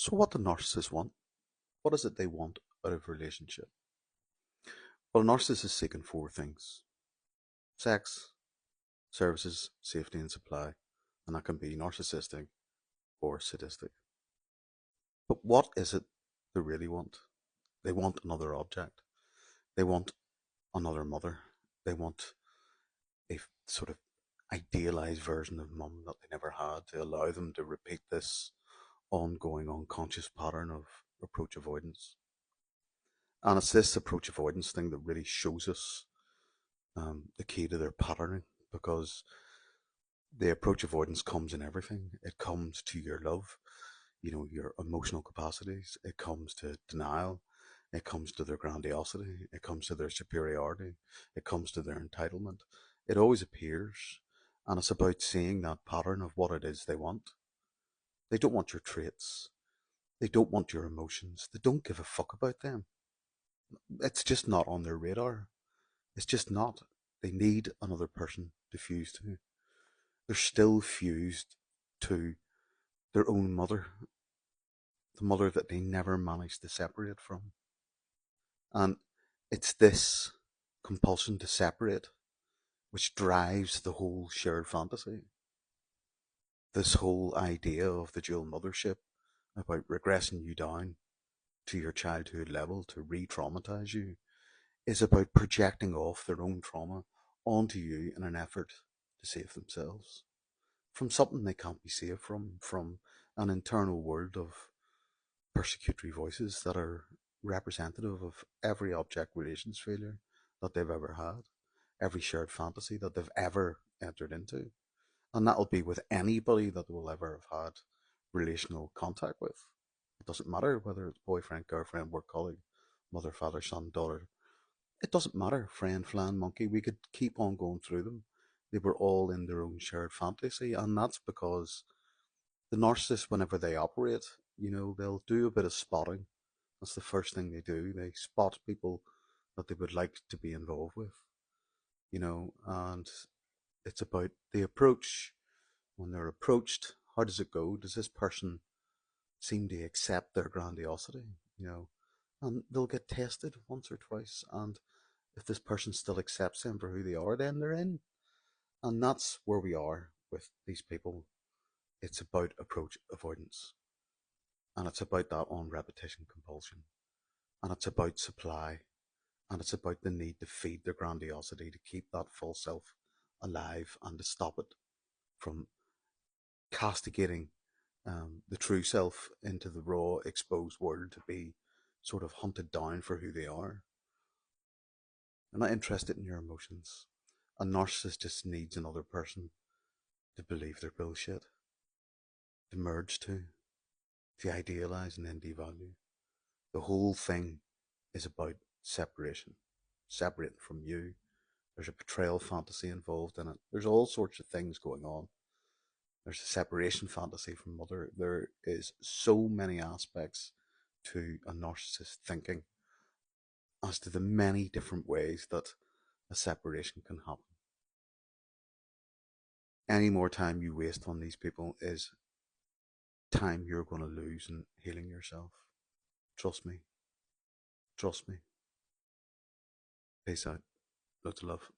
So what do narcissists want? What is it they want out of a relationship? Well, a narcissist is seeking four things: sex, services, safety, and supply. And that can be narcissistic or sadistic. But what is it they really want? They want another object. They want another mother. They want a sort of idealized version of mum that they never had to allow them to repeat this ongoing unconscious pattern of approach avoidance. And it's this approach avoidance thing that really shows us the key to their patterning, because the approach avoidance comes in everything. It comes to your love, your emotional capacities. It comes to denial. It comes to their grandiosity. It comes to their superiority. It comes to their entitlement. It always appears. And it's about seeing that pattern of what it is they want. They don't want your traits. They don't want your emotions. They don't give a fuck about them. It's just not on their radar. It's just not. They need another person to fuse to. They're still fused to their own mother, the mother that they never managed to separate from. And it's this compulsion to separate which drives the whole shared fantasy. This whole idea of the dual mothership, about regressing you down to your childhood level to re traumatize you, is about projecting off their own trauma onto you in an effort to save themselves from something they can't be saved from an internal world of persecutory voices that are representative of every object relations failure that they've ever had, every shared fantasy that they've ever entered into. And that'll be with anybody that they will ever have had relational contact with. It doesn't matter whether it's boyfriend, girlfriend, work colleague, mother, father, son, daughter. It doesn't matter, friend, flan, monkey. We could keep on going through them. They were all in their own shared fantasy, and that's because the narcissists, whenever they operate, they'll do a bit of spotting. That's the first thing they do. They spot people that they would like to be involved with, and it's about the approach. When they're approached, how does it go? Does this person seem to accept their grandiosity? And they'll get tested once or twice, and if this person still accepts them for who they are, then they're in. And that's where we are with these people. It's about approach avoidance, and it's about that on repetition compulsion, and it's about supply, and it's about the need to feed their grandiosity to keep that full self alive and to stop it from castigating the true self into the raw, exposed world to be sort of hunted down for who they are. They're not interested in your emotions. A narcissist just needs another person to believe their bullshit, to merge to idealize and then devalue. The whole thing is about separation, separating from you. There's a betrayal fantasy involved in it. There's all sorts of things going on. There's a separation fantasy from mother. There is so many aspects to a narcissist thinking as to the many different ways that a separation can happen. Any more time you waste on these people is time you're going to lose in healing yourself. Trust me. Trust me. Peace out. Lots of love.